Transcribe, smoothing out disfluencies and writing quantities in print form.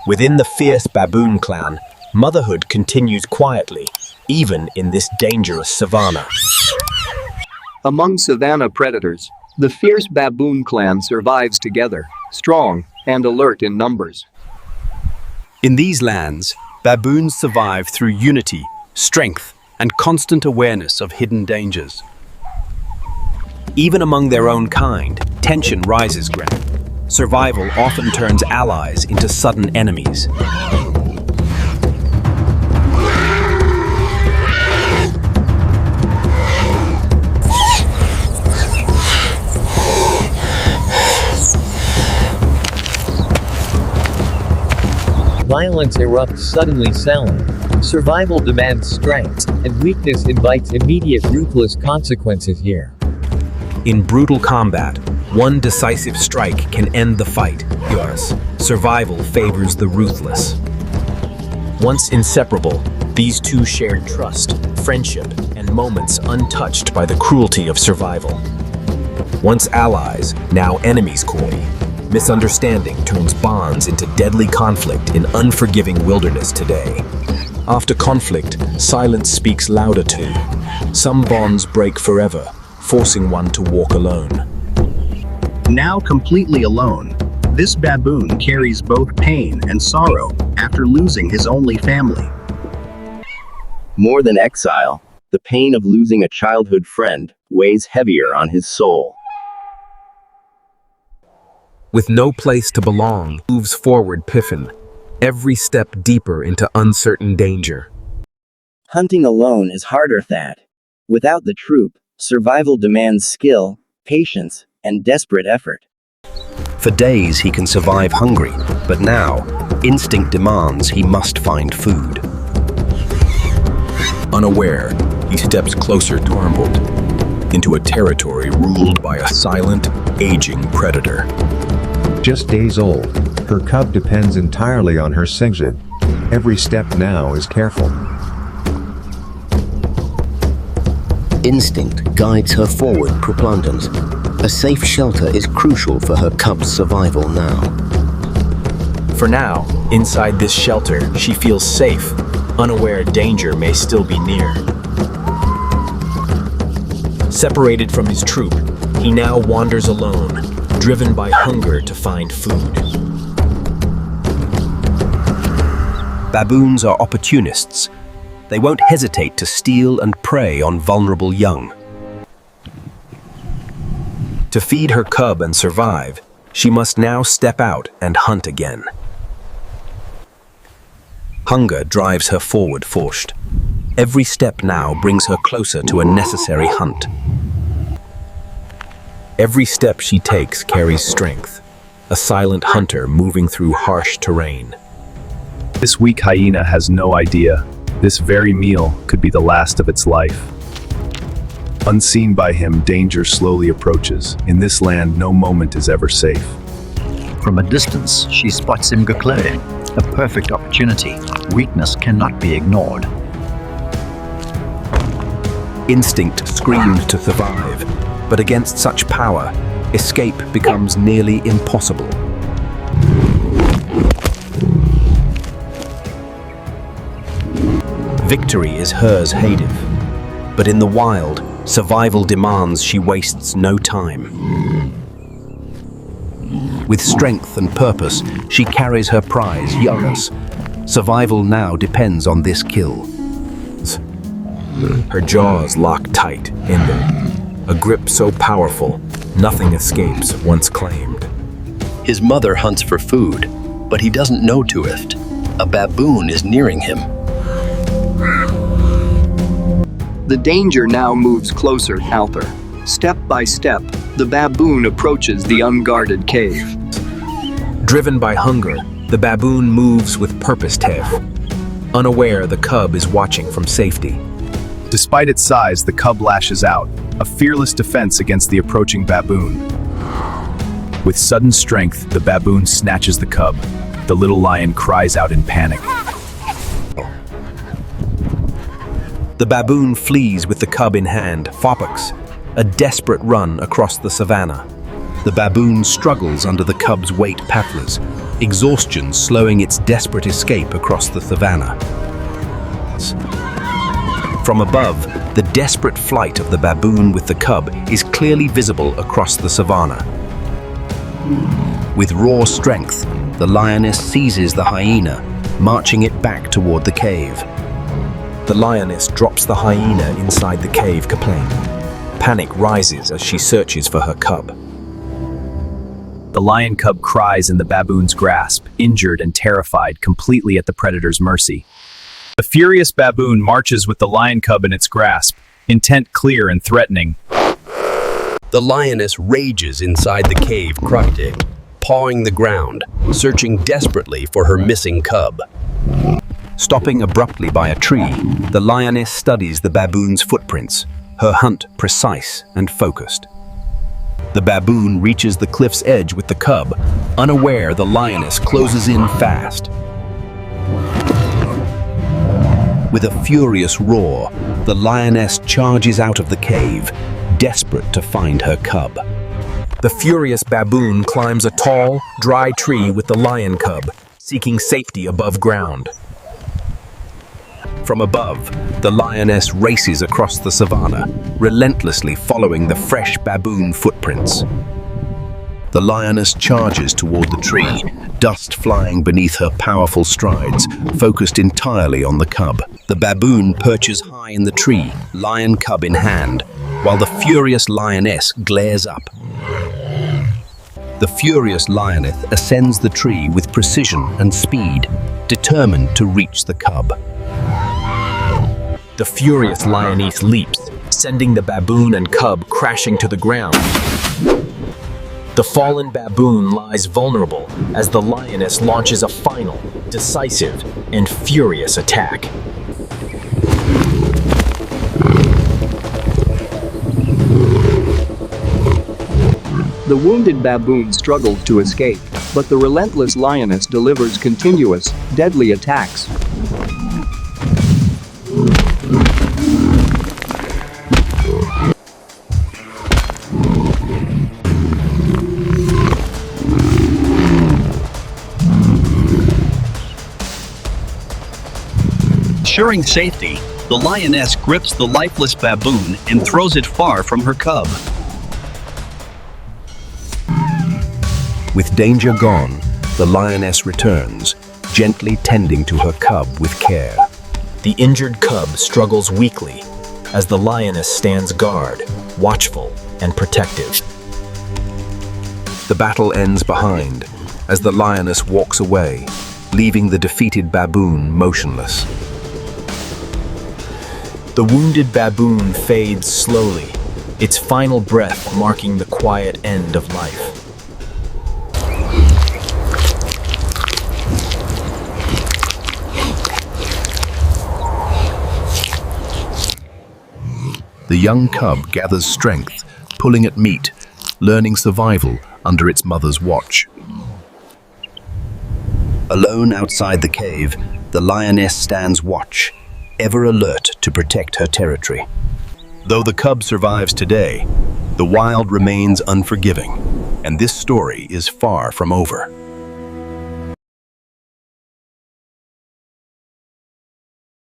Within the fierce Baboon clan, motherhood continues quietly, even in this dangerous savanna. Among savanna predators, the fierce Baboon clan survives together, strong and alert in numbers. In these lands, baboons survive through unity, strength, and constant awareness of hidden dangers. Even among their own kind, tension rises ground. Survival often turns allies into sudden enemies. Violence erupts suddenly sound. Survival demands strength, and weakness invites immediate ruthless consequences here. In brutal combat, one decisive strike can end the fight. Yours. Survival favors the ruthless. Once inseparable, these two shared trust, friendship, and moments untouched by the cruelty of survival. Once allies, now enemies coy. Misunderstanding turns bonds into deadly conflict in unforgiving wilderness today. After conflict, silence speaks louder too. Some bonds break forever, forcing one to walk alone. Now completely alone, this baboon carries both pain and sorrow after losing his only family. More than exile, the pain of losing a childhood friend weighs heavier on his soul. With no place to belong, moves forward Piffin, every step deeper into uncertain danger. Hunting alone is harder, Thad. Without the troop, survival demands skill, patience, and desperate effort. For days he can survive hungry, but now, instinct demands he must find food. Unaware, he steps closer to Armwood, into a territory ruled by a silent, aging predator. Just days old, her cub depends entirely on her singing. Every step now is careful. Instinct guides her forward proplandans. A safe shelter is crucial for her cub's survival now. For now, inside this shelter, she feels safe, unaware danger may still be near. Separated from his troop, he now wanders alone, driven by hunger to find food. Baboons are opportunists. They won't hesitate to steal and prey on vulnerable young. To feed her cub and survive, she must now step out and hunt again. Hunger drives her forward forced. Every step now brings her closer to a necessary hunt. Every step she takes carries strength, a silent hunter moving through harsh terrain. This weak hyena has no idea. This very meal could be the last of its life. Unseen by him, danger slowly approaches. In this land, no moment is ever safe. From a distance, she spots him clearly. A perfect opportunity. Weakness cannot be ignored. Instinct screams to survive, but against such power, escape becomes nearly impossible. Victory is hers, Hadiv, but in the wild, survival demands she wastes no time. With strength and purpose, she carries her prize, Lioness. Survival now depends on this kill. Her jaws lock tight, ending. A grip so powerful, nothing escapes once claimed. His mother hunts for food, but he doesn't know to it. A baboon is nearing him. The danger now moves closer, Alther. Step by step, the baboon approaches the unguarded cave. Driven by hunger, the baboon moves with purpose, Tev. Unaware, the cub is watching from safety. Despite its size, the cub lashes out, a fearless defense against the approaching baboon. With sudden strength, the baboon snatches the cub. The little lion cries out in panic. The baboon flees with the cub in hand, Fopax, a desperate run across the savanna. The baboon struggles under the cub's weight, Pathlas. exhaustion slowing its desperate escape across the savanna. From above, the desperate flight of the baboon with the cub is clearly visible across the savanna. With raw strength, the lioness seizes the hyena, marching it back toward the cave. The lioness drops the hyena inside the cave Kaplane. Panic rises as she searches for her cub. The lion cub cries in the baboon's grasp, injured and terrified, completely at the predator's mercy. The furious baboon marches with the lion cub in its grasp, intent clear and threatening. The lioness rages inside the cave, pawing the ground, searching desperately for her missing cub. Stopping abruptly by a tree, the lioness studies the baboon's footprints, her hunt precise and focused. The baboon reaches the cliff's edge with the cub. Unaware, the lioness closes in fast. With a furious roar, the lioness charges out of the cave, desperate to find her cub. The furious baboon climbs a tall, dry tree with the lion cub, seeking safety above ground. From above, the lioness races across the savanna, relentlessly following the fresh baboon footprints. The lioness charges toward the tree, dust flying beneath her powerful strides, focused entirely on the cub. The baboon perches high in the tree, lion cub in hand, while the furious lioness glares up. The furious lioness ascends the tree with precision and speed, determined to reach the cub. The furious lioness leaps, sending the baboon and cub crashing to the ground. The fallen baboon lies vulnerable as the lioness launches a final, decisive, and furious attack. The wounded baboon struggles to escape, but the relentless lioness delivers continuous, deadly attacks. Ensuring safety, the lioness grips the lifeless baboon and throws it far from her cub. With danger gone, the lioness returns, gently tending to her cub with care. The injured cub struggles weakly as the lioness stands guard, watchful and protective. The battle ends behind as the lioness walks away, leaving the defeated baboon motionless. The wounded baboon fades slowly, its final breath marking the quiet end of life. The young cub gathers strength, pulling at meat, learning survival under its mother's watch. Alone outside the cave, the lioness stands watch, ever alert to protect her territory. Though the cub survives today, the wild remains unforgiving, and this story is far from over.